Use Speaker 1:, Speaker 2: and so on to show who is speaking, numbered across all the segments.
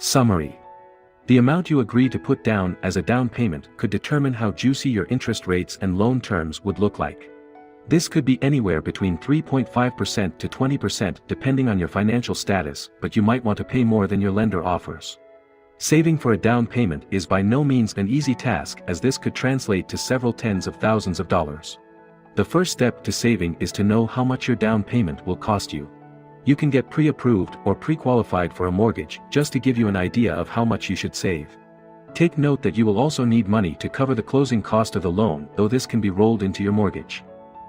Speaker 1: Summary. The amount you agree to put down as a down payment could determine how juicy your interest rates and loan terms would look like. This could be anywhere between 3.5% to 20% depending on your financial status, but you might want to pay more than your lender offers. Saving for a down payment is by no means an easy task, as this could translate to several tens of thousands of dollars. The first step to saving is to know how much your down payment will cost you. You can get pre-approved or pre-qualified for a mortgage just to give you an idea of how much you should save. Take note that you will also need money to cover the closing cost of the loan, though this can be rolled into your mortgage.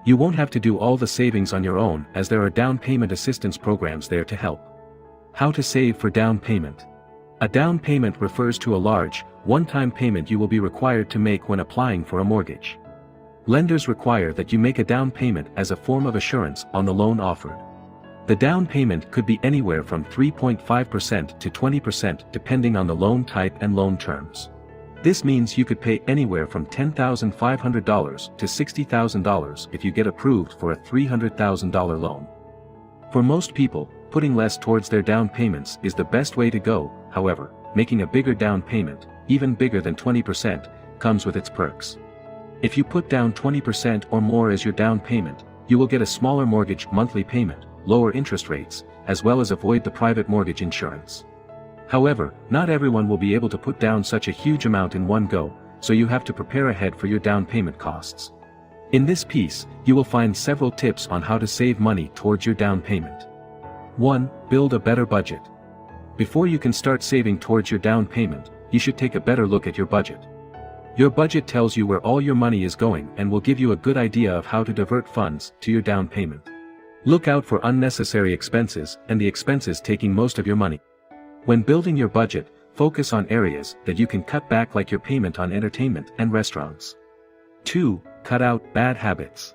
Speaker 1: You won't have to do all the savings on your own, as there are down payment assistance programs there to help. How to save for down payment. A down payment refers to a large, one-time payment you will be required to make when applying for a mortgage. Lenders require that you make a down payment as a form of assurance on the loan offered. The down payment could be anywhere from 3.5% to 20% depending on the loan type and loan terms. This means you could pay anywhere from $10,500 to $60,000 if you get approved for a $300,000 loan. For most people, putting less towards their down payments is the best way to go. However, making a bigger down payment, even bigger than 20%, comes with its perks. If you put down 20% or more as your down payment, you will get a smaller mortgage monthly payment, lower interest rates, as well as avoid the private mortgage insurance. However, not everyone will be able to put down such a huge amount in one go, so you have to prepare ahead for your down payment costs. In this piece, you will find several tips on how to save money towards your down payment. 1. Build a better budget. Before you can start saving towards your down payment, you should take a better look at your budget. Your budget tells you where all your money is going and will give you a good idea of how to divert funds to your down payment. Look out for unnecessary expenses and the expenses taking most of your money. When building your budget, focus on areas that you can cut back, like your payment on entertainment and restaurants. 2. Cut out bad habits.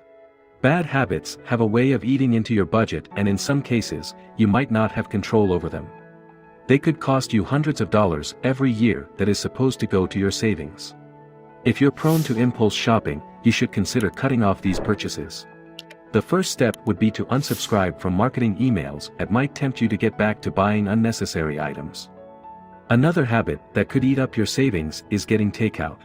Speaker 1: Bad habits have a way of eating into your budget, and in some cases, you might not have control over them. They could cost you hundreds of dollars every year that is supposed to go to your savings. If you're prone to impulse shopping, you should consider cutting off these purchases. The first step would be to unsubscribe from marketing emails that might tempt you to get back to buying unnecessary items. Another habit that could eat up your savings is getting takeout.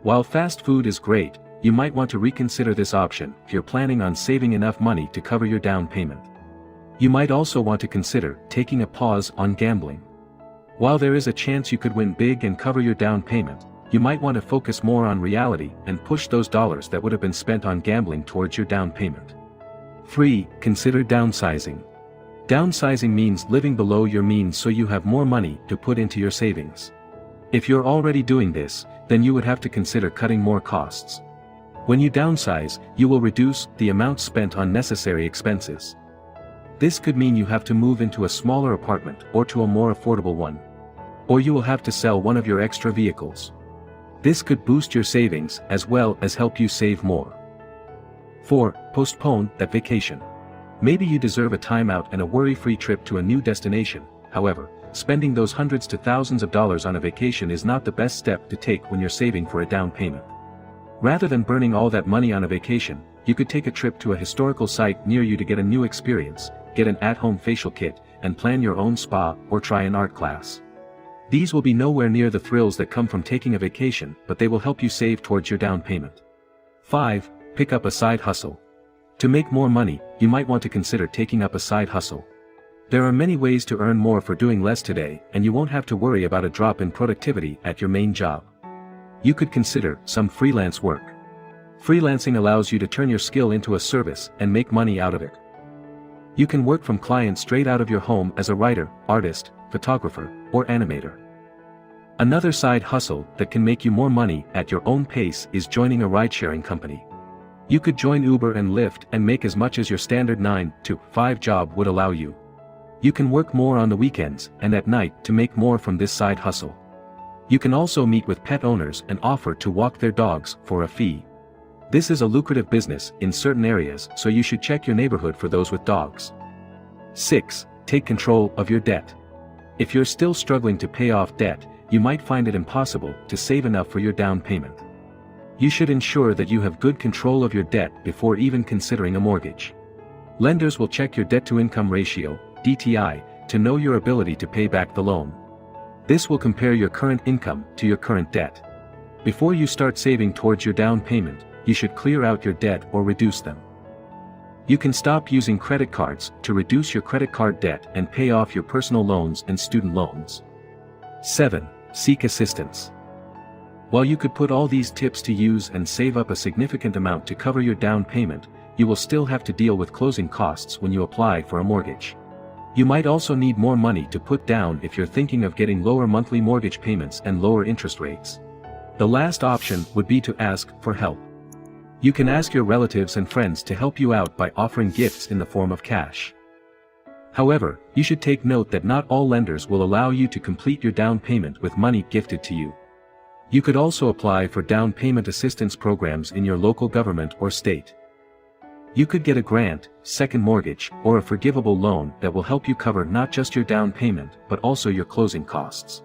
Speaker 1: While fast food is great, you might want to reconsider this option if you're planning on saving enough money to cover your down payment. You might also want to consider taking a pause on gambling. While there is a chance you could win big and cover your down payment, you might want to focus more on reality and push those dollars that would have been spent on gambling towards your down payment. 3. Consider downsizing. Downsizing means living below your means so you have more money to put into your savings. If you're already doing this, then you would have to consider cutting more costs. When you downsize, you will reduce the amount spent on necessary expenses. This could mean you have to move into a smaller apartment or to a more affordable one. Or you will have to sell one of your extra vehicles. This could boost your savings as well as help you save more. 4. Postpone that vacation. Maybe you deserve a timeout and a worry-free trip to a new destination. However, spending those hundreds to thousands of dollars on a vacation is not the best step to take when you're saving for a down payment. Rather than burning all that money on a vacation, you could take a trip to a historical site near you to get a new experience, get an at-home facial kit, and plan your own spa or try an art class. These will be nowhere near the thrills that come from taking a vacation, but they will help you save towards your down payment. 5. Pick up a side hustle. To make more money, you might want to consider taking up a side hustle. There are many ways to earn more for doing less today, and you won't have to worry about a drop in productivity at your main job. You could consider some freelance work. Freelancing allows you to turn your skill into a service and make money out of it. You can work from clients straight out of your home as a writer, artist, photographer, or animator. Another side hustle that can make you more money at your own pace is joining a ride-sharing company. You could join Uber and Lyft and make as much as your standard 9-to-5 job would allow you. You can work more on the weekends and at night to make more from this side hustle. You can also meet with pet owners and offer to walk their dogs for a fee. This is a lucrative business in certain areas, so you should check your neighborhood for those with dogs. 6. Take control of your debt. If you're still struggling to pay off debt, you might find it impossible to save enough for your down payment. You should ensure that you have good control of your debt before even considering a mortgage. Lenders will check your debt-to-income ratio, DTI, to know your ability to pay back the loan. This will compare your current income to your current debt. Before you start saving towards your down payment, you should clear out your debt or reduce them. You can stop using credit cards to reduce your credit card debt and pay off your personal loans and student loans. 7. Seek assistance. While you could put all these tips to use and save up a significant amount to cover your down payment, you will still have to deal with closing costs when you apply for a mortgage. You might also need more money to put down if you're thinking of getting lower monthly mortgage payments and lower interest rates. The last option would be to ask for help. You can ask your relatives and friends to help you out by offering gifts in the form of cash. However, you should take note that not all lenders will allow you to complete your down payment with money gifted to you. You could also apply for down payment assistance programs in your local government or state. You could get a grant, second mortgage, or a forgivable loan that will help you cover not just your down payment but also your closing costs.